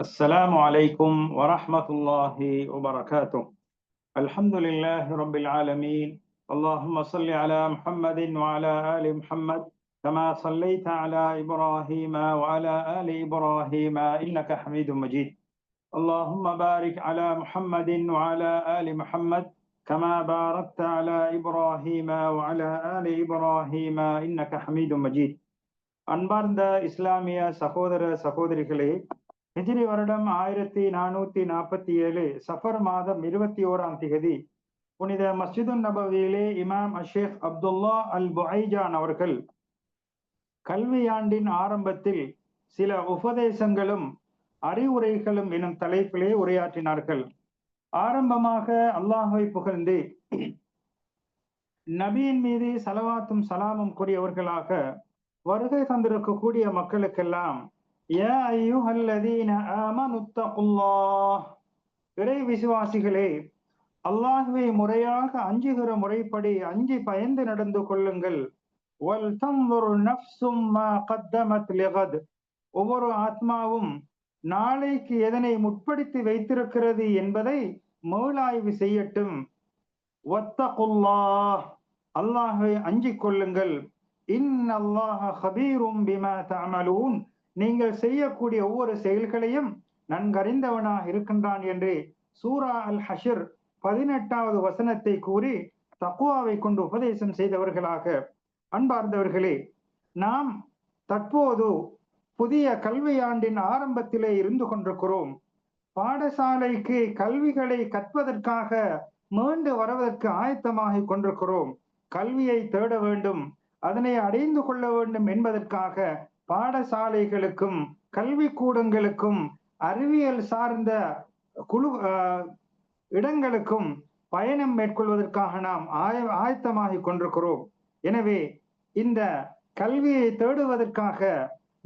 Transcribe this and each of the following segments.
السلام عليكم ورحمة الله وبركاته. الحمد لله رب العالمين. اللهم صل على محمد وعلى آل محمد كما صليت على إبراهيم وعلى آل إبراهيم إنك حميد مجيد. اللهم بارك على محمد وعلى آل محمد كما باركت على إبراهيم وعلى آل إبراهيم إنك حميد مجيد. அன்பார்ந்த இஸ்லாமிய சகோதர சகோதரிகளே, ஹிஜ்ரி வருடம் 1447 சஃபர் மாதம் 21ஆம் திகதி புனித மஸ்ஜிது நபவியிலே இமாம் அஷேக் அப்துல்லா அல் புஐஜான் அவர்கள் கல்வியாண்டின் ஆரம்பத்தில் சில உபதேசங்களும் அறிவுரைகளும் எனும் தலைப்பிலே உரையாற்றினார்கள். ஆரம்பமாக அல்லாஹை புகழ்ந்து நபியின் மீது சலவாத்தும் சலாமும் கூறியவர்களாக வருகை தந்திருக்கக்கூடிய மக்களுக்கெல்லாம் இறை விசுவாசிகளே, அல்லாஹ்வை முறையாக அஞ்சுகிற முறைப்படி அஞ்சி பயந்து நடந்து கொள்ளுங்கள். ஒவ்வொரு ஆத்மாவும் நாளைக்கு எதனை முற்படுத்தி வைத்திருக்கிறது என்பதை மேலாய்வு செய்யட்டும். அல்லாஹ்வை அஞ்சிக் கொள்ளுங்கள். நீங்கள் செய்யக்கூடிய ஒவ்வொரு செயல்களையும் நன்கறிந்தவனாக இருக்கின்றான் என்று சூரா அல் ஹஷர் 18வது வசனத்தை கூறி தக்வாவை கொண்டு உபதேசம் செய்தவர்களாக, அன்பார்ந்தவர்களே, நாம் தற்போது புதிய கல்வியாண்டின் ஆரம்பத்திலே இருந்து கொண்டிருக்கிறோம். பாடசாலைக்கு கல்விகளை கற்பதற்காக மீண்டு வருவதற்கு ஆயத்தமாக கொண்டிருக்கிறோம். கல்வியை தேட வேண்டும், அதனை அடைந்து கொள்ள வேண்டும் என்பதற்காக பாடசாலைகளுக்கும் கல்வி கூடங்களுக்கும் அறிவியல் சார்ந்த குழு இடங்களுக்கும் பயணம் மேற்கொள்வதற்காக நாம் ஆயத்தமாகி கொண்டிருக்கிறோம். எனவே இந்த கல்வியை தேடுவதற்காக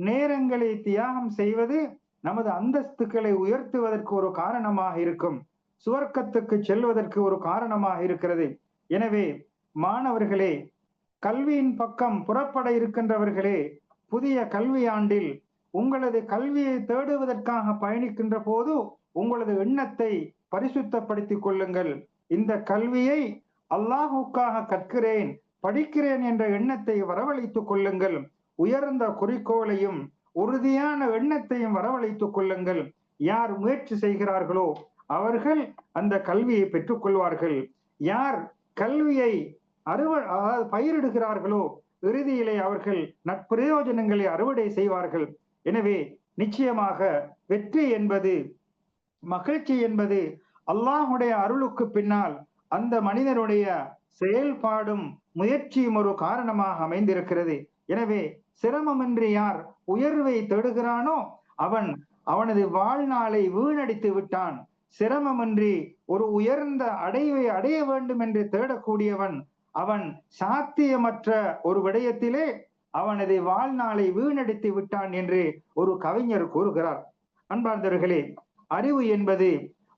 நேரங்களை தியாகம் செய்வது நமது அந்தஸ்துக்களை உயர்த்துவதற்கு ஒரு காரணமாக இருக்கும், சுவர்க்கத்துக்கு செல்வதற்கு ஒரு காரணமாக இருக்கிறது. எனவே மாணவர்களே, கல்வியின் பக்கம் புறப்பட இருக்கின்றவர்களே, புதிய கல்வியாண்டில் உங்களது கல்வியை தேடுவதற்காக பயணிக்கின்ற போது உங்களது எண்ணத்தை பரிசுத்தப்படுத்திக் கொள்ளுங்கள். இந்த கல்வியை அல்லாஹுக்காக கற்கிறேன், படிக்கிறேன் என்ற எண்ணத்தை வரவழைத்துக் கொள்ளுங்கள். உயர்ந்த குறிக்கோளையும் உறுதியான எண்ணத்தையும் வரவழைத்துக் கொள்ளுங்கள். யார் முயற்சி செய்கிறார்களோ அவர்கள் அந்த கல்வியை பெற்றுக் கொள்வார்கள். யார் கல்வியை பயிரிடுகிறார்களோ இறுதியிலே அவர்கள் நற்பிரயோஜனங்களை அறுவடை செய்வார்கள். எனவே நிச்சயமாக வெற்றி என்பது, மகிழ்ச்சி என்பது அல்லாஹுடைய அருளுக்கு பின்னால் அந்த மனிதனுடைய செயல்பாடும் முயற்சியும் ஒரு காரணமாக அமைந்திருக்கிறது. எனவே சிரமமின்றி யார் உயர்வை தேடுகிறானோ அவனது வாழ்நாளை வீணடித்து விட்டான். சிரமமின்றி ஒரு உயர்ந்த அடைவை அடைய வேண்டும் என்று தேடக்கூடியவன் அவன் சாத்தியமற்ற ஒரு விடயத்திலே அவனது வாழ்நாளை வீணடித்து விட்டான் என்று ஒரு கவிஞர் கூறுகிறார். அன்பார்ந்தவர்களே, அறிவு என்பது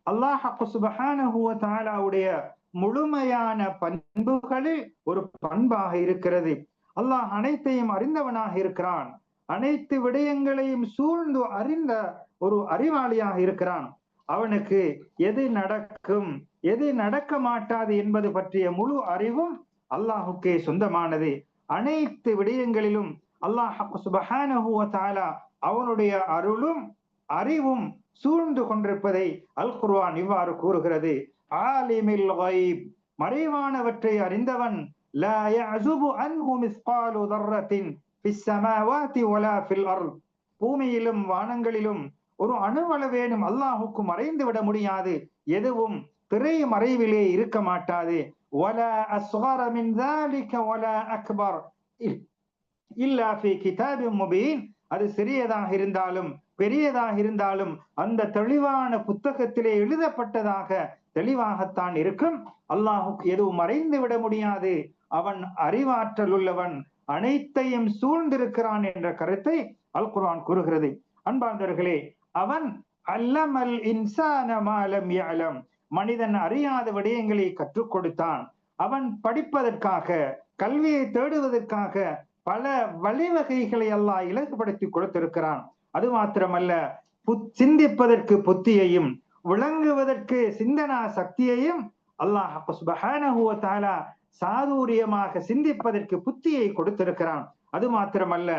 அல்லாஹ் சுப்ஹானஹு வ தஆலாவுடைய முழுமையான பண்புகளில் ஒரு பண்பாக இருக்கிறது. அல்லாஹ் அனைத்தையும் அறிந்தவனாக இருக்கிறான், அனைத்து விடயங்களையும் சூழ்ந்து அறிந்த ஒரு அறிவாளியாக இருக்கிறான். அவனுக்கு எது நடக்கும், எது நடக்க மாட்டாது என்பது பற்றிய முழு அறிவும் அல்லாஹுக்கே சொந்தமானது. அனைத்து விடயங்களிலும் அல்லாஹ் சுப்ஹானஹு வ தஆலா அவனுடைய அருளும் அறிவும் சூழ்ந்து கொண்டிருப்பதை அல் குர்ஆன் இவ்வாறு கூறுகிறது. ஆலிமில் கைப், மறைவானவற்றை அறிந்தவன். லா யஅஸுபு அன்ஹு மிஸ்காலு தர்ரத்தின் ஃபிஸ் ஸமாவாதி வலா ஃபில் அர்த், பூமியிலும் வானங்களிலும் ஒரு அணுவளவேனும் அல்லாஹுக்கு மறைந்து விட முடியாது. எதுவும் திரை மறைவிலே இருக்க மாட்டாது. வலா அஸ்கர மின் ذلك வலா அக்பர் இல்லா ஃபீ கிதாபின் முபீன், அது சிறியதாக இருந்தாலும் பெரியதாக இருந்தாலும் அந்த தெளிவான புத்தகத்திலே எழுதப்பட்டதாக தெளிவாகத்தான் இருக்கும். அல்லாஹுக்கு எதுவும் மறைந்து விட முடியாது. அவன் அறிவாற்றல் உள்ளவன், அனைத்தையும் சூழ்ந்திருக்கிறான் என்ற கருத்தை அல் குர்ஆன் கூறுகிறது. அன்பார்ந்தவர்களே, அவன் அல்லமல் இன்சான மா லம் யஅலம், மனிதன் அறியாத விடயங்களை கற்றுக் கொடுத்தான். அவன் படிப்பதற்காக, கல்வியை தேடுவதற்காக பல வழிவகைகளை அல்லாஹ் இலகுபடுத்தி கொடுத்திருக்கிறான். அது மாத்திரமல்ல, சிந்திப்பதற்கு புத்தியையும் விளங்குவதற்கு சிந்தனா சக்தியையும் அல்லாஹ் சுப்ஹானஹு வ தஆலா சாதுரியமாக சிந்திப்பதற்கு புத்தியை கொடுத்திருக்கிறான். அது மாத்திரமல்ல,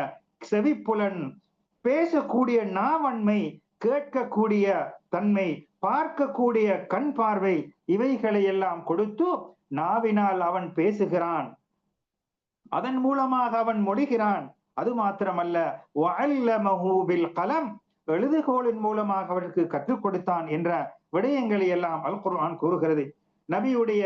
செவிப்புலன், பேசக்கூடிய நாவன்மை, கேட்கக்கூடிய தன்மை, பார்க்கக்கூடிய கண் பார்வை, இவைகளை எல்லாம் கொடுத்து நாவினால் அவன் பேசுகிறான், அதன் மூலமாக அவன் மொழிகிறான். அது மாத்திரமல்ல, கலம், எழுதுகோளின் மூலமாக அவருக்கு கற்றுக் கொடுத்தான் என்ற விடயங்களை எல்லாம் அல் குர்ஆன் கூறுகிறது. நபியுடைய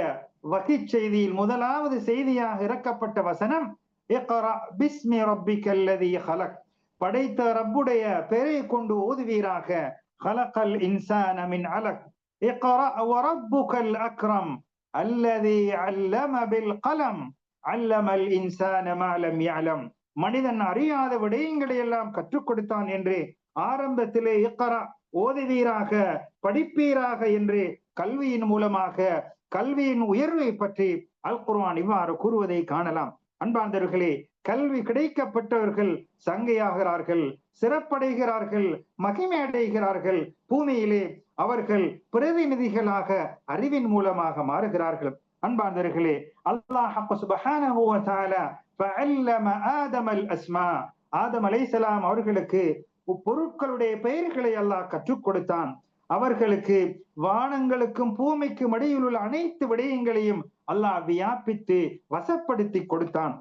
வஹி செய்தியில் முதலாவது செய்தியாக இறக்கப்பட்ட வசனம் இக்ரா பிஸ்மி ரப்பிக்கல்லதீ ஹலக், படைத்த ரப்புடைய பெயரை கொண்டு ஓதுவீராக. ஹலகல் இன்சான மின் அலக், இக்ரா வ ரப்புக்கல் அக்ரம் அல்லதீ அல்லம பில் கலம் அல்லமல் இன்சான மா லம் யஅலம், மனிதன் அறியாத விடயங்களை எல்லாம் கற்றுக் கொடுத்தான் என்று ஆரம்பத்திலே இக்ரா, ஓதுவீராக, படிப்பீராக என்று கல்வியின் மூலமாக கல்வியின் உயர்வை பற்றி அல் குர்ஆன் இவ்வாறு கூறுவதை காணலாம். அன்பார்ந்தவர்களே, கல்வி கிடைக்கப்பட்டவர்கள் சங்கையாகிறார்கள், சிறப்படைகிறார்கள், மகிமை அடைகிறார்கள். பூமியிலே அவர்கள் பிரதிநிதிகளாக அறிவின் மூலமாக மாறுகிறார்கள். அன்பார்ந்தவர்களே, அல்லாஹ் சுப்ஹானஹு வ தஆலா ஃபஅல்லம ஆதமல் அஸ்மா, ஆதம் அலைஹிஸ்ஸலாம் அவர்களுக்கு பொருட்களுடைய பெயர்களை அல்லாஹ் கற்றுக் கொடுத்தான். அவர்களுக்கு வானங்களுக்கும் பூமிக்கும் இடையில் உள்ள அனைத்து விடயங்களையும் அல்லாஹ் வியாபித்து வசப்படுத்தி கொடுத்தான்.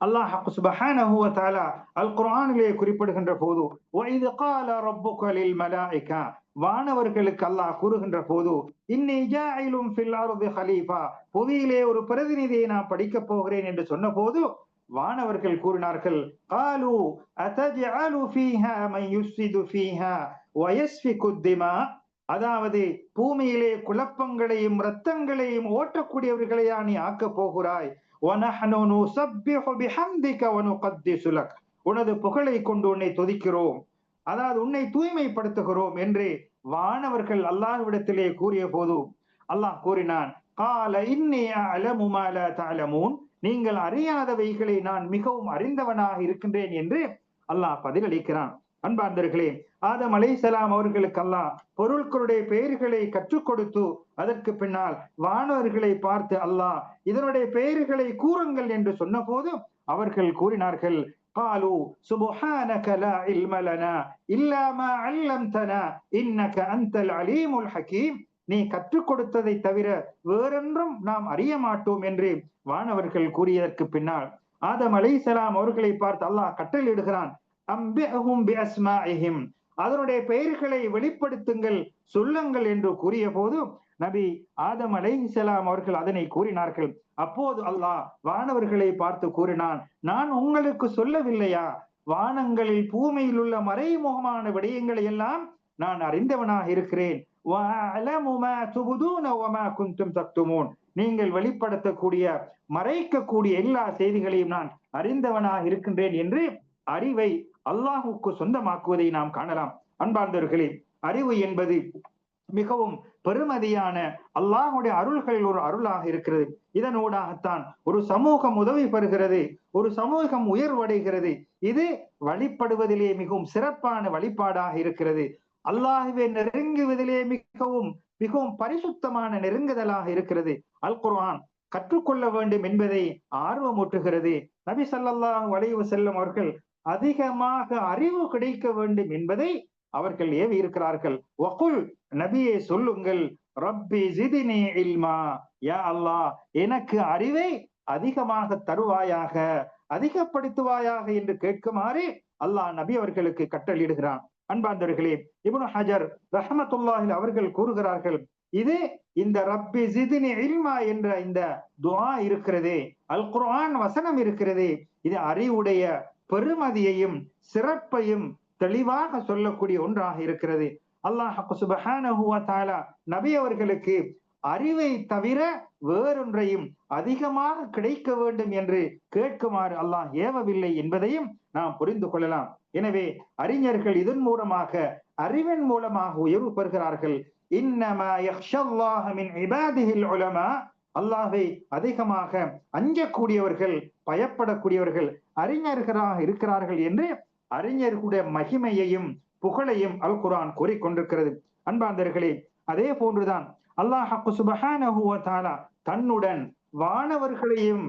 அல்லாஹ் சுப்ஹானஹு வ தஆலா அல் குர்ஆனிலே குறிப்பிடுகின்ற போது வஇத் கால ரப்புக லில் மலாயிகா, வானவர்களுக்கு அல்லாஹ் கூறுகின்ற போது இன்னி ஜாயிலும் ஃபில் அர்தி ஹலீஃபா, புவியிலே ஒரு பிரதிநிதியை நான் படிக்க போகிறேன் என்று சொன்ன போது வானவர்கள் கூறினார்கள், காலு அதஜஅலு ஃபீஹா மன் யுஃப்ஸிது ஃபீஹா வ யஸ்ஃபிகு திமா, அதாவது பூமியிலே குழப்பங்களையும் இரத்தங்களையும் ஓட்டக்கூடியவர்களையா நீ ஆக்கப் போகிறாய். வநஹ்னு நுஸப்பிஹு பிஹம்திக வ நுகத்திஸு லக், உனது புகழை கொண்டு உன்னை துதிக்கிறோம், அதாவது உன்னை தூய்மைப்படுத்துகிறோம் என்று வானவர்கள் அல்லாஹ்விடத்திலே கூறிய போது அல்லாஹ் கூறினான், கால இன்னி அஅலமு மா லா தஅலமூன், நீங்கள் அறியாதவைகளை நான் மிகவும் அறிந்தவனாக இருக்கின்றேன் என்று அல்லாஹ் பதிலளிக்கிறான். அன்பார்ந்தவர்களே, ஆதம் அலைஹிஸ்ஸலாம் அவர்களுக்கு அல்லாஹ் பொருட்களுடைய பெயர்களை கற்றுக் கொடுத்து அதற்கு பின்னால் வானவர்களை பார்த்து அல்லாஹ் இதனுடைய பெயர்களை கூறுங்கள் என்று சொன்ன போது அவர்கள் கூறினார்கள், காலு சுப்ஹானக லா இல்ம லனா இல்லா மா அல்லம்தனா இன்னக அன்தல் அலீமுல் ஹகீம், நீ கற்றுக் கொடுத்ததை தவிர வேறொன்றும் நாம் அறிய மாட்டோம் என்று வானவர்கள் கூறியதற்கு பின்னால் ஆதம் அலைஹிஸ்ஸலாம் அவர்களை பார்த்து அல்லாஹ் கட்டளையிடுகிறான், அம்பிஹும் பிஅஸ்மாஇஹிம், அதனுடைய பெயர்களை வெளிப்படுத்துங்கள், சொல்லுங்கள் என்று கூறிய போது நபி ஆதம் அலைஹிஸ்ஸலாம் அவர்கள் அதனை கூறினார்கள். அப்போது அல்லாஹ் வானவர்களை பார்த்து கூறினான், நான் உங்களுக்கு சொல்லவில்லையா, வானங்களில் பூமியில் உள்ள மறைமுகமான விடயங்களை எல்லாம் நான் அறிந்தவனாக இருக்கிறேன். நீங்கள் வெளிப்படுத்தக்கூடிய மறைக்கக்கூடிய எல்லா செய்திகளையும் நான் அறிந்தவனாக இருக்கின்றேன் என்று அறிவை அல்லாஹுக்கு சொந்தமாக்குவதை நாம் காணலாம். அன்பார்ந்தவர்களே, அறிவு என்பது மிகவும் பெருமதியான அல்லாஹுடைய அருள்களில் ஒரு அருளாக இருக்கிறது. இதனூடாகத்தான் ஒரு சமூகம் உதவி பெறுகிறது, ஒரு சமூகம் உயர்வடைகிறது. இது வழிபடுவதிலே மிகவும் சிறப்பான வழிபாடாக இருக்கிறது. அல்லாஹுவை நெருங்குவதிலே மிகவும் மிகவும் பரிசுத்தமான நெருங்குதலாக இருக்கிறது. அல் குர்ஆன் கற்றுக்கொள்ள வேண்டும் என்பதை ஆர்வமூட்டுகிறது. நபி ஸல்லல்லாஹு அலைஹி வஸல்லம் அவர்கள் அதிகமாக அறிவு கிடைக்க வேண்டும் என்பதை அவர்கள் ஏவி இருக்கிறார்கள். வகுல், நபியே சொல்லுங்கள், ரப்பி ஜிதினி இல்மா, யா அல்லாஹ் எனக்கு அறிவை அதிகமாக தருவாயாக, அதிகப்படுத்துவாயாக என்று கேட்குமாறு அல்லாஹ் நபி அவர்களுக்கு கட்டளையிடுகிறான். அன்பார்ந்தவர்களே, இப்னு ஹஜர் ரஹ்மத்துல்லாஹி அவர்கள் கூறுகிறார்கள், இது இந்த ரப்பி ஜிதினி இல்மா என்ற இந்த துஆ இருக்கிறதே, அல் குர்ஆன் வசனம் இருக்கிறதே, இது அறிவுடைய பெருமதியையும் சிறப்பையும் தெளிவாக சொல்லக்கூடிய ஒன்றாக இருக்கிறது. அல்லாஹ் சுப்ஹானஹு வ தஆலா நபி அவர்களுக்கு அறிவை தவிர வேறொன்றையும் அதிகமாக கிடைக்க வேண்டும் என்று கேட்குமாறு அல்லாஹ் ஏவவில்லை என்பதையும் நாம் புரிந்து கொள்ளலாம். எனவே அறிஞர்கள் இதன் மூலமாக அறிவின் மூலமாக உயர்வு பெறுகிறார்கள். இன்னமா யக்ஷல்லாஹ மின் இபாதிஹில் உலமா, அல்லாஹை அதிகமாக அஞ்சக்கூடியவர்கள், பயப்படக்கூடியவர்கள் அறிஞர்களாக இருக்கிறார்கள் என்று அறிஞர்களுடைய மகிமையையும் புகழையும் அல் குர்ஆன் கூறிக்கொண்டிருக்கிறது. அன்பார்ந்தவர்களே, அதே போன்றுதான் அல்லாஹ் சுப்ஹானஹு வ தஆலா தன்னுடன் வானவர்களையும்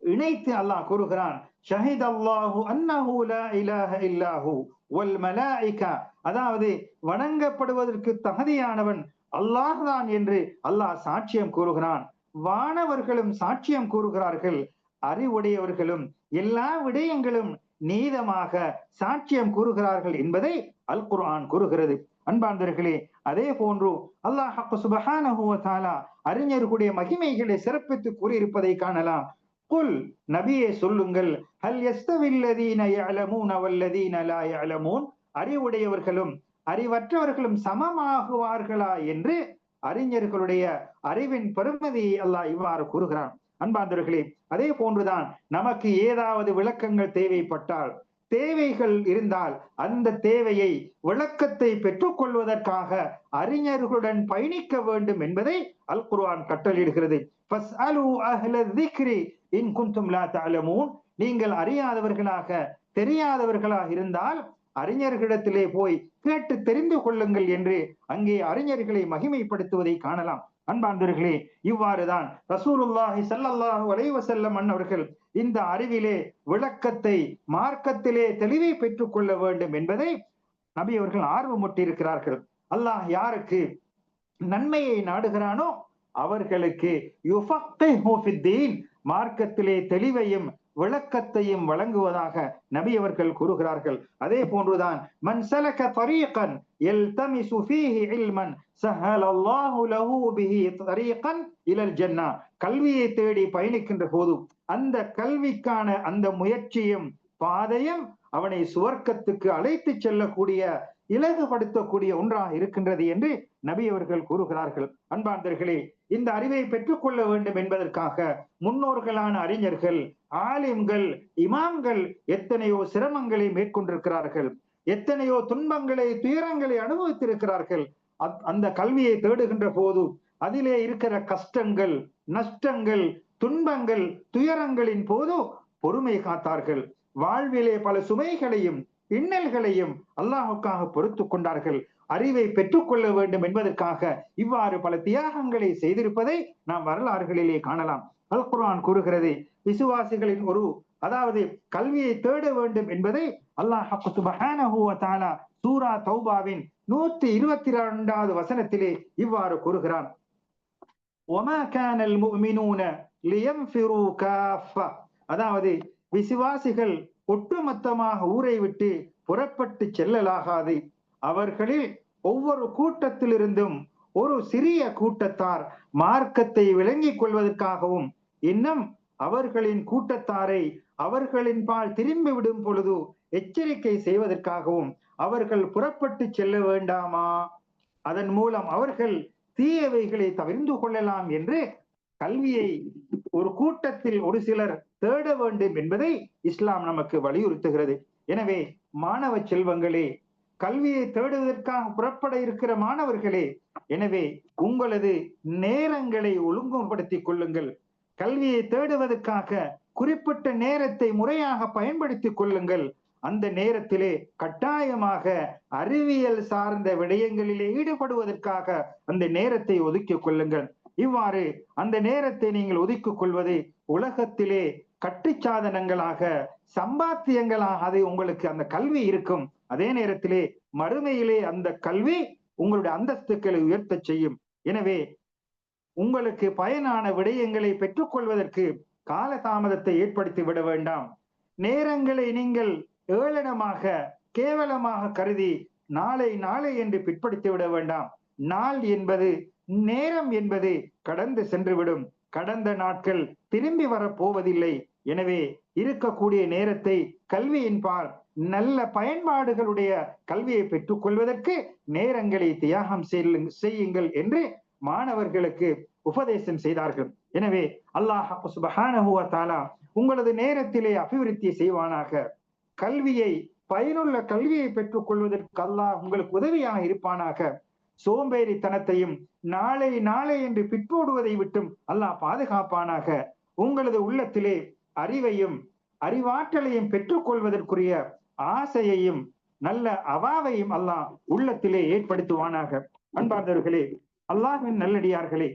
இணைத்து அல்லாஹ் கூறுகிறான், ஷஹித் அல்லாஹு அன்னஹு லா இலாஹ இல்லாஹு வல் மலாயிகா, அதாவது வணங்கப்படுவதற்கு தகுதியானவன் அல்லாஹ் தான் என்று அல்லாஹ் சாட்சியம் கூறுகிறான். வானவர்களும் சாட்சியம் கூறுகிறார்கள். அறிவுடையவர்களும் எல்லா விடயங்களும் நீதமாக சாட்சியம் கூறுகிறார்கள் என்பதை அல் குர்ஆன் கூறுகிறது. அன்பார்ந்தவர்களே, அதே போன்று அல்லாஹ் சுப்ஹானஹு வ தஆலா அறிஞர்களுடைய மகிமைகளை சிறப்பித்து கூறியிருப்பதை காணலாம். குல், நபியே சொல்லுங்கள், ஹல் யஸ்தவில்லதீன யஅலமூன வல்லதீன லா யஅலமூன், அறிவுடையவர்களும் அறிவற்றவர்களும் சமமாகுவார்களா என்று அறிஞர்களுடைய அறிவின் பெருமதியை அல்லாஹ் இவ்வாறு கூறுகிறான். அன்பார்ந்தவர்களே, அதே போன்றுதான் நமக்கு ஏதாவது விளக்கங்கள் தேவைப்பட்டால், தேவைகள் இருந்தால் அந்த தேவையை விளக்கத்தை பெற்றுக் கொள்வதற்காக அறிஞர்களுடன் பயணிக்க வேண்டும் என்பதை அல் குர்ஆன் கட்டளையிடுகிறது. ஃபஸ்அலு அஹ்ல ذிக்ரி இன் குன்தும் லா தஅலமூன், நீங்கள் அறியாதவர்களாக தெரியாதவர்களாக இருந்தால் அறிஞர்களிடத்திலே போய் கேட்டு தெரிந்து கொள்ளுங்கள் என்று அங்கே அறிஞர்களை மகிமைப்படுத்துவதை காணலாம். அன்பார்ந்தவர்களே, இவ்வாறுதான் ரசூலுல்லாஹி ஸல்லல்லாஹு அலைஹி வஸல்லம் அவர்கள் இந்த அறிவிலே விளக்கத்தை, மார்க்கத்திலே தெளிவை பெற்றுக் கொள்ள வேண்டும் என்பதை நபி அவர்கள் ஆர்வமூட்டியிருக்கிறார்கள். அல்லாஹ் யாருக்கு நன்மையை நாடுகிறானோ அவர்களுக்கு யுஃபக்கிஹு ஃபித்தீன், மார்க்கத்திலே தெளிவையும் விளக்கத்தையும் வழங்குவதாக நபி அவர்கள் கூறுகிறார்கள். அதே போன்றுதான் மன் ஸலக தரீகன் யல்தமிசு ஃபீஹி இல்மன் ஸஹலல்லாஹு லஹு பிஹி தரீகன் இலல் ஜன்னah, கல்வியை தேடி பயணிக்கின்ற போது அந்த கல்விக்கான அந்த முயற்சியும் பாதையும் அவனை சுவர்க்கத்துக்கு அழைத்து செல்லக்கூடிய, இலகுபடுத்தக்கூடிய ஒன்றாக இருக்கின்றது என்று நபி அவர்கள் கூறுகிறார்கள். அன்பார்ந்தவர்களே, இந்த அறிவை பெற்றுக் கொள்ள வேண்டும் என்பதற்காக முன்னோர்களான அறிஞர்கள், ஆலிம்கள், இமாம்கள் எத்தனையோ சிரமங்களை மேற்கொண்டிருக்கிறார்கள், எத்தனையோ துன்பங்களை, துயரங்களை அனுபவித்திருக்கிறார்கள். அந்த கல்வியை தேடுகின்ற போது அதிலே இருக்கிற கஷ்டங்கள், நஷ்டங்கள், துன்பங்கள், துயரங்களின் போது பொறுமை காத்தார்கள். வாழ்விலே பல சுமைகளையும் இன்னல்களையும் அல்லாஹுக்காக பொறுத்து கொண்டார்கள். அறிவை பெற்றுக் கொள்ள வேண்டும் என்பதற்காக இவ்வாறு பல தியாகங்களை செய்திருப்பதை நாம் வரலாறுகளிலே காணலாம். அல் குர்ஆன் கூறுகிறது, விசுவாசிகளின் அதாவது கல்வியை தேட வேண்டும் என்பதை அல்லாஹ் சுப்ஹானஹு வ தஆலா சூரா தௌபாவின் 122வது வசனத்திலே இவ்வாறு கூறுகிறான், வமா கானல் முஃமினூன லியன்ஃபிரு காஃபா, அதாவது விசுவாசிகள் ஒட்டுமொத்தமாக ஊரை விட்டு புறப்பட்டு செல்லலாகாது. அவர்களில் ஒவ்வொரு கூட்டத்திலிருந்தும் ஒரு சிறிய கூட்டத்தார் மார்க்கத்தை விளங்கிக் கொள்வதற்காகவும், இன்னும் அவர்களின் கூட்டத்தாரை அவர்களின் பால் திரும்பி விடும் பொழுது எச்சரிக்கை செய்வதற்காகவும் அவர்கள் புறப்பட்டு செல்ல வேண்டாமா, அதன் மூலம் அவர்கள் தீயவைகளை தவிர்த்து கொள்ளலாம் என்று கல்வியை ஒரு கூட்டத்தில் ஒரு சிலர் தேட வேண்டும் என்பதை இஸ்லாம் நமக்கு வலியுறுத்துகிறது. எனவே மாணவ செல்வங்களே, கல்வியை தேடுவதற்காக புறப்பட இருக்கிற மாணவர்களே, எனவே உங்களது நேரங்களை ஒழுங்குபடுத்திக் கொள்ளுங்கள். கல்வியை தேடுவதற்காக குறிப்பிட்ட நேரத்தை முறையாக பயன்படுத்திக் கொள்ளுங்கள். அந்த நேரத்திலே கட்டாயமாக அறிவியல் சார்ந்த விடயங்களிலே ஈடுபடுவதற்காக அந்த நேரத்தை ஒதுக்கிக் கொள்ளுங்கள். இவ்வாறு அந்த நேரத்தை நீங்கள் ஒதுக்கிக் கொள்வது உலகத்திலே கட்டுச்சாதனங்களாக, சம்பாத்தியங்களாக அது உங்களுக்கு அந்த கல்வி இருக்கும். அதே நேரத்திலே மறுமையிலே அந்த கல்வி உங்களுடைய அந்தஸ்துக்களை உயர்த்த செய்யும். எனவே உங்களுக்கு பயனான விடயங்களை பெற்றுக் கொள்வதற்கு காலதாமதத்தை ஏற்படுத்தி விட வேண்டாம். நேரங்களை நீங்கள் ஏளனமாக, கேவலமாக கருதி நாளை நாளை என்று பிற்படுத்தி விட வேண்டாம். நாள் என்பது, நேரம் என்பது கடந்து சென்றுவிடும். கடந்த நாட்கள் திரும்பி வரப்போவதில்லை. எனவே இருக்கக்கூடிய நேரத்தை கல்வியின் பால் நல்ல பயன்பாடுகளுடைய கல்வியை பெற்றுக் கொள்வதற்கு நேரங்களை தியாகம் செய்யுங்கள் என்று மாணவர்களுக்கு உபதேசம் செய்தார்கள். எனவே அல்லாஹ் சுப்ஹானஹு வ தஆலா உங்களது நேரத்திலே அபிவிருத்தி செய்வானாக. கல்வியை, பயனுள்ள கல்வியை பெற்றுக் கொள்வதற்கு அல்லாஹ் உங்களுக்கு உதவியாக இருப்பானாக. சோம்பேறித்தனத்தையும் நாளை நாளை என்று பிற்போடுவதை விட்டும் அல்லாஹ் பாதுகாப்பானாக. உங்களது உள்ளத்திலே அறிவையும் அறிவாற்றலையும் பெற்றுக் கொள்வதற்குரிய ஆசையையும் நல்ல அவாவையும் அல்லாஹ் உள்ளத்திலே ஏற்படுத்துவானாக. அன்பார்ந்தவர்களே, அல்லாஹ்வின் நல்லடியார்களே,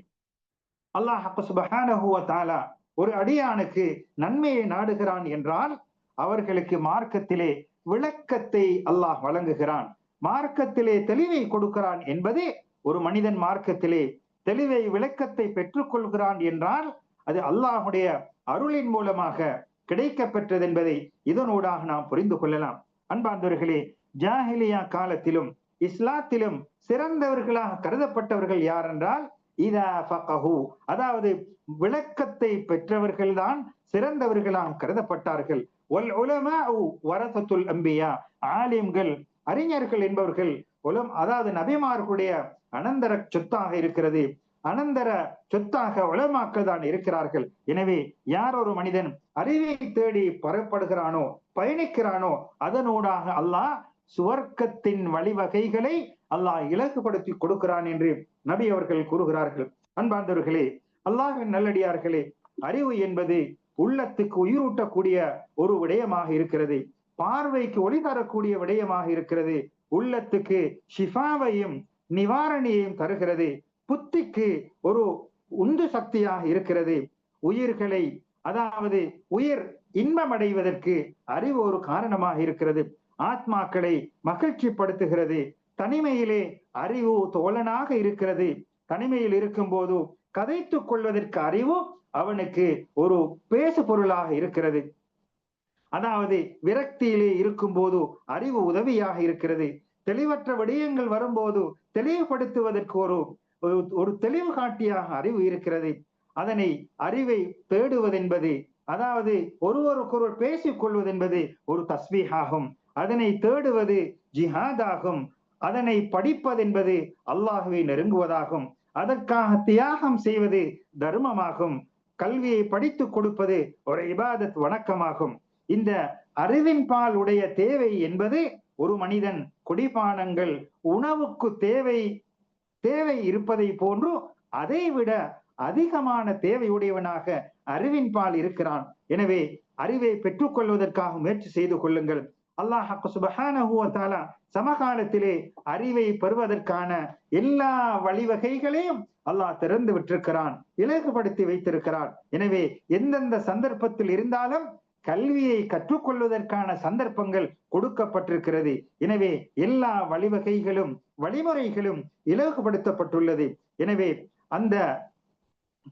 அல்லாஹ் சுப்ஹானஹு வ தஆலா ஒரு அடியானுக்கு நன்மையை நாடுகிறான் என்றால் அவர்களுக்கு மார்க்கத்திலே விளக்கத்தை அல்லாஹ் வழங்குகிறான், மார்க்கத்திலே தெளிவை கொடுக்கிறான் என்பது ஒரு மனிதன் மார்க்கத்திலே தெளிவை விளக்கத்தை பெற்றுக் கொள்கிறான் என்றால் அது அல்லாஹுடைய அருளின் மூலமாக கிடைக்க பெற்றது என்பதை இதனூடாக நாம் புரிந்து கொள்ளலாம். அன்பார்ந்தவர்களே, ஜாஹிலியா காலத்திலும் இஸ்லாத்திலும் சிறந்தவர்களாக கருதப்பட்டவர்கள் யார் என்றால் இதா ஃபகஹு, அதாவது விளக்கத்தை பெற்றவர்கள் தான் சிறந்தவர்களாக கருதப்பட்டார்கள். வல் உலமாஉ வரஸத்துல் அன்பியா, ஆலிம்கள் அறிஞர்கள் என்பவர்கள் அதாவது நபிமார்களுடைய அனந்தர சொத்தாக இருக்கிறது, அனந்தர சொத்தாக உலமாக்கள் தான் இருக்கிறார்கள். எனவே யார் ஒரு மனிதன் அறிவை தேடி புறப்படுகிறானோ பயணிக்கிறானோ அதனூடாக அல்லாஹ் சுவர்க்கத்தின் வழிவகைகளை அல்லாஹ் இலகுபடுத்தி கொடுக்கிறான் என்று நபி அவர்கள் கூறுகிறார்கள். அன்பார்ந்தவர்களே, அல்லாஹ்வின் நல்லடியார்களே, அறிவு என்பது உள்ளத்துக்கு உயிரூட்டக்கூடிய ஒரு விடயமாக இருக்கிறது, பார்வைக்கு ஒளி தரக்கூடிய விடயமாக இருக்கிறது, உள்ளத்துக்கு ஷிஃபாவையும் நிவாரணியையும் தருகிறது, புத்திக்கு ஒரு உந்து சக்தியாக இருக்கிறது, உயிர்களை அதாவது உயிர் இன்பம் அடைவதற்கு அறிவு ஒரு காரணமாக இருக்கிறது, ஆத்மாக்களை மகிழ்ச்சிப்படுத்துகிறது, தனிமையிலே அறிவு தோழனாக இருக்கிறது, தனிமையில் இருக்கும் போது கதைத்துக் கொள்வதற்கு அறிவு அவனுக்கு ஒரு பேசு பொருளாக இருக்கிறது, அதாவது விரக்தியிலே இருக்கும் போது அறிவு உதவியாக இருக்கிறது, தெளிவற்ற விடயங்கள் வரும்போது தெளிவுபடுத்துவதற்கு ஒரு தெளிவு காட்டியாக அறிவு இருக்கிறது. அதனை அறிவை தேடுவதென்பது, அதாவது ஒருவருக்கொருவர் பேசிக் கொள்வது என்பது ஒரு தஸ்பீஹாகும், அதனை தேடுவது ஜிஹாதாகும், அதனை படிப்பதென்பது அல்லாஹுவை நெருங்குவதாகும், அதற்காக தியாகம் செய்வது தர்மமாகும், கல்வியை படித்துக் கொடுப்பது ஒரு இபாதத் வணக்கமாகும். இந்த அறிவின் பால் உடைய தேவை என்பது ஒரு மனிதன் குடிபானங்கள் உணவுக்கு தேவை இருப்பதை போன்று அதை விட அதிகமான தேவையுடையவனாக அறிவின் பால் இருக்கிறான். எனவே அறிவை பெற்றுக் கொள்வதற்காக முயற்சி செய்து கொள்ளுங்கள். அல்லாஹ் சுப்ஹானஹு வ தஆலா சமகாலத்திலே அறிவை பெறுவதற்கான எல்லா வழிவகைகளையும் அல்லாஹ் திறந்து விட்டிருக்கிறான், இலகுபடுத்தி வைத்திருக்கிறான். எனவே எந்தெந்த சந்தர்ப்பத்தில் இருந்தாலும் கல்வியை கற்றுக்கொள்வதற்கான சந்தர்ப்பங்கள் கொடுக்கப்பட்டிருக்கிறது. எனவே எல்லா வழிவகைகளும் வழிமுறைகளும் இலகுபடுத்தப்பட்டுள்ளது. எனவே அந்த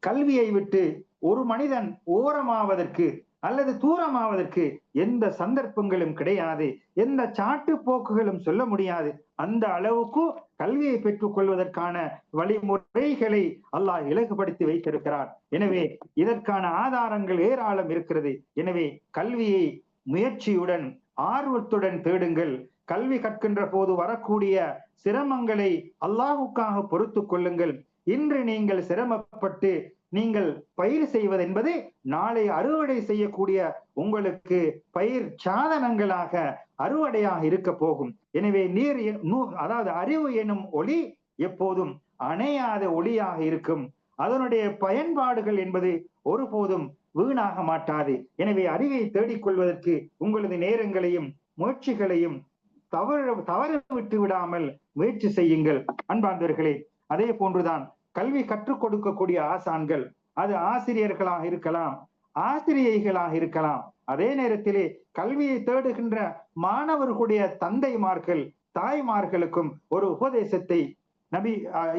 கல்வியை விட்டு ஒரு மனிதன் ஓரமாவதற்கு அல்லது தூரமாவதற்கு எந்த சந்தர்ப்பங்களும் கிடையாது, எந்த சாட்டு போக்குகளும் சொல்ல முடியாது. அந்த அளவுக்கு கல்வியை பெற்றுக் கொள்வதற்கான வழிமுறைகளை அல்லாஹ் இலகுபடுத்தி வைத்திருக்கிறார். எனவே இதற்கான ஆதாரங்கள் ஏராளம் இருக்கிறது. எனவே கல்வியை முயற்சியுடன் ஆர்வத்துடன் தேடுங்கள். கல்வி கற்கின்ற போது வரக்கூடிய சிரமங்களை அல்லாஹுக்காக பொறுத்து கொள்ளுங்கள். இன்று நீங்கள் சிரமப்பட்டு நீங்கள் பயிர் செய்வது என்பது நாளை அறுவடை செய்யக்கூடிய உங்களுக்கு பயிர் சாதனங்களாக அறுவடையாக இருக்க போகும். எனவே அதாவது அறிவு எனும் ஒளி எப்போதும் அணையாத ஒளியாக இருக்கும், அதனுடைய பயன்பாடுகள் என்பது ஒருபோதும் வீணாக மாட்டாது. எனவே அறிவை தேடிக்கொள்வதற்கு உங்களது நேரங்களையும் முயற்சிகளையும் தவறு விட்டு விடாமல் முயற்சி செய்யுங்கள். அன்பார்ந்தவர்களே, அதே போன்றுதான் கல்வி கற்றுக் கொடுக்கக்கூடிய ஆசான்கள், அது ஆசிரியர்களாக இருக்கலாம், ஆசிரியைகளாக இருக்கலாம். அதே நேரத்திலே கல்வியை தேடுகின்ற மாணவர்களுடைய தந்தைமார்கள் தாய்மார்களுக்கும் ஒரு உபதேசத்தை நபி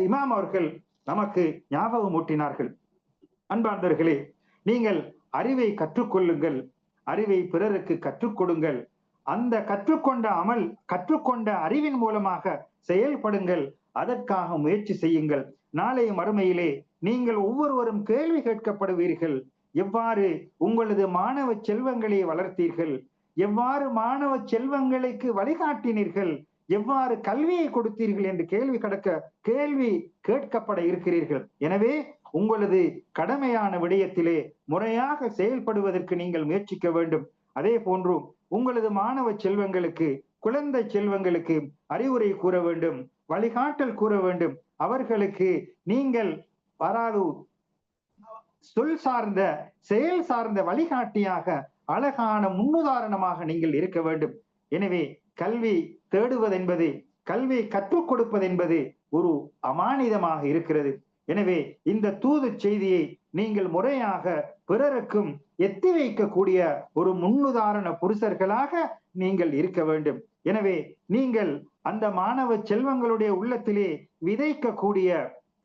இமாம் அவர்கள் நமக்கு ஞாபகம் ஊட்டினார்கள். அன்பார்ந்தவர்களே, நீங்கள் அறிவை கற்றுக்கொள்ளுங்கள், அறிவை பிறருக்கு கற்றுக் கொடுங்கள், அந்த கற்றுக்கொண்ட அறிவின் மூலமாக செயல்படுங்கள், அதற்காக முயற்சி செய்யுங்கள். நாளைய மறுமையிலே நீங்கள் ஒவ்வொருவரும் கேள்வி கேட்கப்படுவீர்கள். எவ்வாறு உங்களது மாணவ செல்வங்களை வளர்த்தீர்கள், எவ்வாறு மாணவ செல்வங்களுக்கு வழிகாட்டினீர்கள், எவ்வாறு கல்வியை கொடுத்தீர்கள் என்று கேள்வி கேட்கப்பட இருக்கிறீர்கள். எனவே உங்களது கடமையான விடயத்திலே முறையாக செயல்படுவதற்கு நீங்கள் முயற்சிக்க வேண்டும். அதே போன்று உங்களது மாணவ செல்வங்களுக்கு குழந்தை செல்வங்களுக்கு அறிவுரை கூற வேண்டும், வழிகாட்டல் கூற வேண்டும். அவர்களுக்கு நீங்கள் சொல் சார்ந்த செயல் சார்ந்த வழிகாட்டியாக அழகான முன்னுதாரணமாக நீங்கள் இருக்க வேண்டும். எனவே கல்வி தேடுவதென்பது, கல்வியை கற்றுக் கொடுப்பது என்பது ஒரு அமானிதமாக இருக்கிறது. எனவே இந்த தூது செய்தியை நீங்கள் முறையாக பிறருக்கும் எத்தி வைக்கக்கூடிய ஒரு முன்னுதாரண புருஷர்களாக நீங்கள் இருக்க வேண்டும். எனவே நீங்கள் அந்த மாணவ செல்வங்களுடைய உள்ளத்திலே விதைக்கக்கூடிய,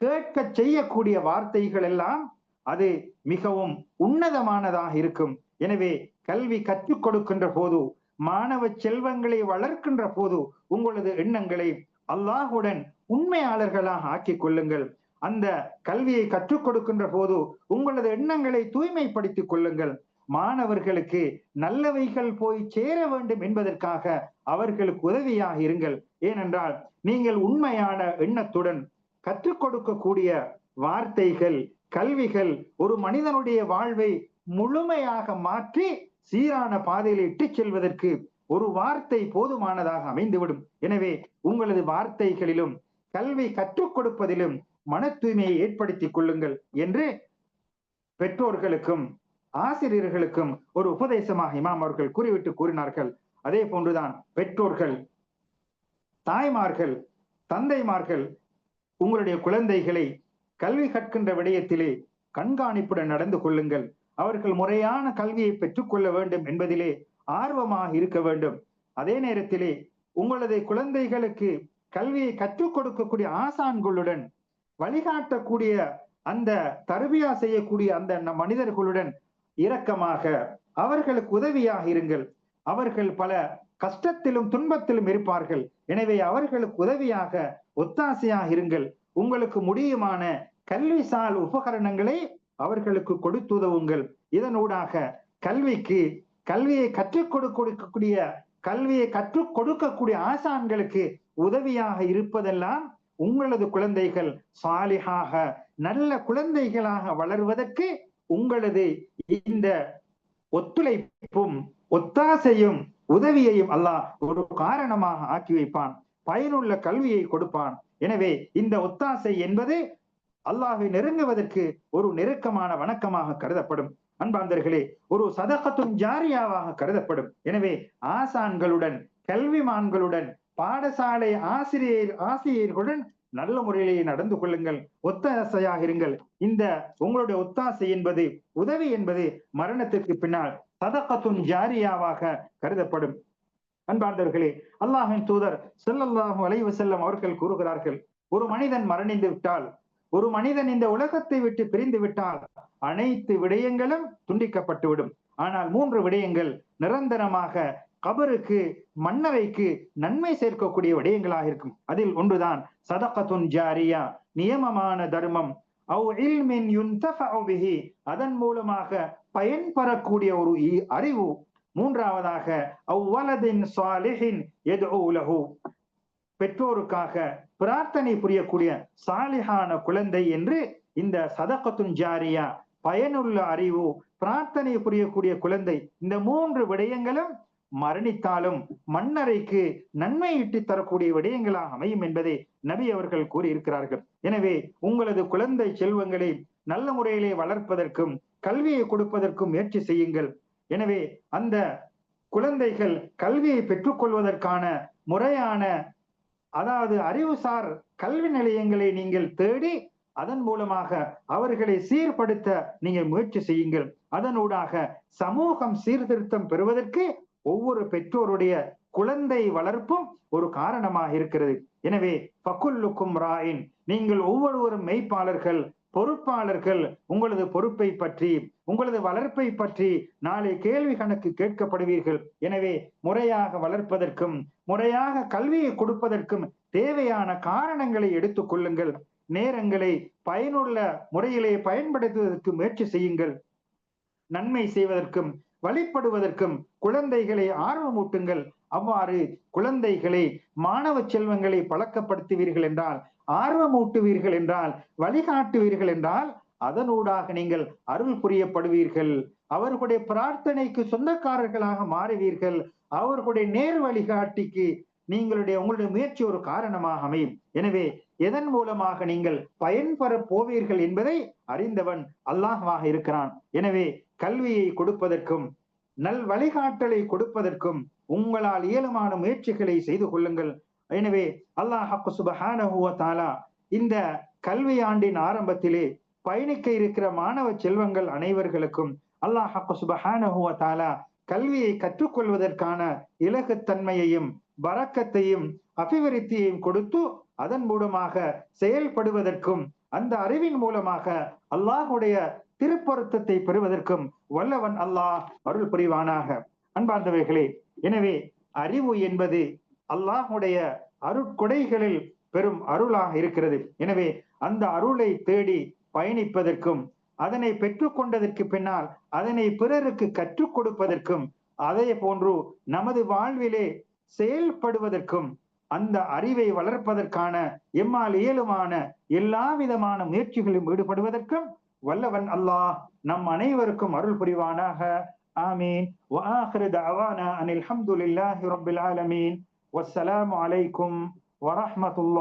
கேட்க செய்யக்கூடிய வார்த்தைகள் எல்லாம் அது மிகவும் உன்னதமானதாக இருக்கும். எனவே கல்வி கற்றுக் கொடுக்கின்ற போது, மாணவ செல்வங்களை வளர்க்கின்ற போது உங்களது எண்ணங்களை அல்லாஹுடன் உண்மையாளர்களாக ஆக்கிக் கொள்ளுங்கள். அந்த கல்வியை கற்றுக் கொடுக்கின்ற போது உங்களது எண்ணங்களை தூய்மைப்படுத்திக் கொள்ளுங்கள். மாணவர்களுக்கு நல்லவைகள் போய் சேர வேண்டும் என்பதற்காக அவர்களுக்கு உதவியாக இருங்கள். ஏனென்றால் நீங்கள் உண்மையான எண்ணத்துடன் கற்றுக் கொடுக்கக்கூடிய வார்த்தைகள், கல்விகள் ஒரு மனிதனுடைய வாழ்வை முழுமையாக மாற்றி சீரான பாதையில் இட்டுச் செல்வதற்கு ஒரு வார்த்தை போதுமானதாக அமைந்துவிடும். எனவே உங்களது வார்த்தைகளிலும் கல்வி கற்றுக் கொடுப்பதிலும் மன தூய்மையை ஏற்படுத்திக் கொள்ளுங்கள் என்று பெற்றோர்களுக்கும் ஆசிரியர்களுக்கும் ஒரு உபதேசமாக இமாம் அவர்கள் கூறிவிட்டு கூறினார்கள். அதே போன்றுதான் பெற்றோர்கள், தாய்மார்கள், தந்தைமார்கள் உங்களுடைய குழந்தைகளை கல்வி கற்கின்ற விடயத்திலே கண்காணிப்புடன் நடந்து கொள்ளுங்கள். அவர்கள் முறையான கல்வியை பெற்றுக்கொள்ள வேண்டும் என்பதிலே ஆர்வமாக இருக்க வேண்டும். அதே நேரத்திலே உங்களது குழந்தைகளுக்கு கல்வியை கற்றுக் கொடுக்கக்கூடிய ஆசான்களுடன், வழிகாட்டக்கூடிய அந்த தர்பியா செய்யக்கூடிய அந்த மனிதர்களுடன் இரக்கமாக அவர்களுக்கு உதவியாக இருங்கள். அவர்கள் பல கஷ்டத்திலும் துன்பத்திலும் இருப்பார்கள். எனவே அவர்களுக்கு உதவியாக, ஒத்தாசையாக இருங்கள். உங்களுக்கு முடியுமான கல்விசால் உபகரணங்களை அவர்களுக்கு கொடுத்து உதவுங்கள். இதனூடாக கல்வியை கற்றுக் கொடுக்கக்கூடிய, கல்வியை கற்றுக் கொடுக்கக்கூடிய ஆசான்களுக்கு உதவியாக இருப்பதெல்லாம் உங்களது குழந்தைகள் சாலிஹாக நல்ல குழந்தைகளாக வளர்வதற்கு உங்களது இந்த ஒத்துழைப்பும் ஒத்தாசையும் உதவியையும் அல்லாஹ் ஒரு காரணமாக ஆக்கி வைப்பான். பயனுள்ள கல்வியை கொடுப்பான். எனவே இந்த ஒத்தாசை என்பது அல்லாஹை நெருங்குவதற்கு ஒரு நெருக்கமான வணக்கமாக கருதப்படும். அன்பார்ந்தர்களே, ஒரு சதகத்துன் ஜாரியாவாக கருதப்படும். எனவே ஆசான்களுடன், கல்விமான்களுடன், பாடசாலை ஆசிரியர்களுடன் நல்ல முறையிலேயே நடந்து கொள்ளுங்கள். ஒத்தாசையாக இருங்கள். இந்த உங்களுடைய ஒத்தாசை என்பது, உதவி என்பது மரணத்திற்கு பின்னால் சதகத்துன் ஜாரியாவாக கருதப்படும். அன்பார்ந்தவர்களே, அல்லாஹின் தூதர் ஸல்லல்லாஹு அலைஹி வஸல்லம் அவர்கள் கூறுகிறார்கள், ஒரு மனிதன் மரணித்து விட்டால், ஒரு மனிதன் இந்த உலகத்தை விட்டு பிரிந்து விட்டால் அனைத்து விடயங்களும் துண்டிக்கப்பட்டுவிடும். ஆனால் 3 விடயங்கள் நிரந்தரமாக கபருக்கு, மன்னரைக்கு நன்மை சேர்க்கக்கூடிய விடயங்களாக இருக்கும். அதில் ஒன்றுதான் சதகத்துன் ஜாரியா, நியமமான தர்மம். அவ் இல்மின் யுன்தஃபஉ பிஹி, அதன் மூலமாக பயன்பெறக்கூடிய ஒரு அறிவு. மூன்றாவதாக அவ் வலதின் ஸாலிஹின் யதுஉ லஹு, பெற்றோருக்காக பிரார்த்தனை புரியக்கூடிய சாலிஹான குழந்தை என்று இந்த சதகத்துன் ஜாரியா, பயனுள்ள அறிவு, பிரார்த்தனை புரியக்கூடிய குழந்தை, இந்த 3 விடயங்களும் மரணித்தாலும் மன்னரைக்கு நன்மை இட்டு தரக்கூடிய விடயங்களாக அமையும் என்பதை நபி அவர்கள் கூறியிருக்கிறார்கள். எனவே உங்களது குழந்தை செல்வங்களை நல்ல முறையிலே வளர்ப்பதற்கும் கல்வியை கொடுப்பதற்கும் முயற்சி செய்யுங்கள். எனவே அந்த குழந்தைகள் கல்வியை பெற்றுக்கொள்வதற்கான முறையான, அதாவது அறிவுசார் கல்வி நிலையங்களை நீங்கள் தேடி அதன் மூலமாக அவர்களை சீர்படுத்த நீங்கள் முயற்சி செய்யுங்கள். அதனூடாக சமூகம் சீர்திருத்தம் பெறுவதற்கு ஒவ்வொரு பெற்றோருடைய குழந்தை வளர்ப்பும் ஒரு காரணமாக இருக்கிறது. எனவே ஃபகுல்லுக்கும் ராயின், நீங்கள் ஒவ்வொருவரும் மெய்ப்பாளர்கள், பொறுப்பாளர்கள். உங்களது பொறுப்பை பற்றி, உங்களது வளர்ப்பை பற்றி நாளை கேள்வி கணக்கு கேட்கப்படுவீர்கள். எனவே முறையாக வளர்ப்பதற்கும் முறையாக கல்வியை கொடுப்பதற்கும் தேவையான காரணங்களை எடுத்துக் கொள்ளுங்கள். நேரங்களை பயனுள்ள முறையிலே பயன்படுத்துவதற்கு முயற்சி செய்யுங்கள். நன்மை செய்வதற்கும் வழிபடுவதற்கும் குழந்தைகளை ஆர்வமூட்டுங்கள். அவ்வாறு குழந்தைகளை, மாணவ செல்வங்களை பழக்கப்படுத்துவீர்கள் என்றால், ஆர்வமூட்டுவீர்கள் என்றால், வழிகாட்டுவீர்கள் என்றால், அதனூடாக நீங்கள் அருள் புரியப்படுவீர்கள். அவர்களுடைய பிரார்த்தனைக்கு சொந்தக்காரர்களாக மாறுவீர்கள். அவர்களுடைய நேர் வழிகாட்டிக்கு உங்களுடைய முயற்சி ஒரு காரணமாக அமையும். எனவே எதன் மூலமாக நீங்கள் பயன்பெற போவீர்கள் என்பதை அறிந்தவன் அல்லாஹ்வாக இருக்கிறான். எனவே கல்வியை கொடுப்பதற்கும் நல் வழிகாட்டலை கொடுப்பதற்கும் உங்களால் இயலுமான முயற்சிகளை செய்து கொள்ளுங்கள். எனவே அல்லாஹ் சுப்ஹானஹு வ தஆலா இந்த கல்வி ஆண்டின் ஆரம்பத்திலே பயணிக்க இருக்கிற மாணவ செல்வங்கள் அனைவர்களுக்கும் அல்லாஹ் சுப்ஹானஹு வ தஆலா கல்வியை கற்றுக்கொள்வதற்கான இலகுத்தன்மையையும் பரக்கத்தையும் அபிவிருத்தியையும் கொடுத்து அதன் மூலமாக செயல்படுவதற்கும் அந்த அறிவின் மூலமாக அல்லாஹுடைய திருப்பொருத்தத்தை பெறுவதற்கும் வல்லவன் அல்லாஹ் அருள் புரிவானாக. அன்பார்ந்தவைகளே, எனவே அறிவு என்பது அல்லாஹுடைய அருட்கொடைகளில் பெரும் அருளாக இருக்கிறது. எனவே அந்த அருளை தேடி பயணிப்பதற்கும் அதனை பெற்றுக் கொண்டதற்கு பின்னால் அதனை பிறருக்கு கற்றுக் கொடுப்பதற்கும் அதே போன்று நமது வாழ்விலே செயல்படுவதற்கும் அந்த அறிவை வளர்ப்பதற்கான எம்மால் இயலுமான எல்லா விதமான முயற்சிகளிலும் ஈடுபடுவதற்கும் வல்லவன் அல்லாஹ் நம் அனைவருக்கும் அருள் புரிவானாக. ஆமீன். وآخر دعوانا أن الحمد لله رب العالمين والسلام عليكم ورحمة الله.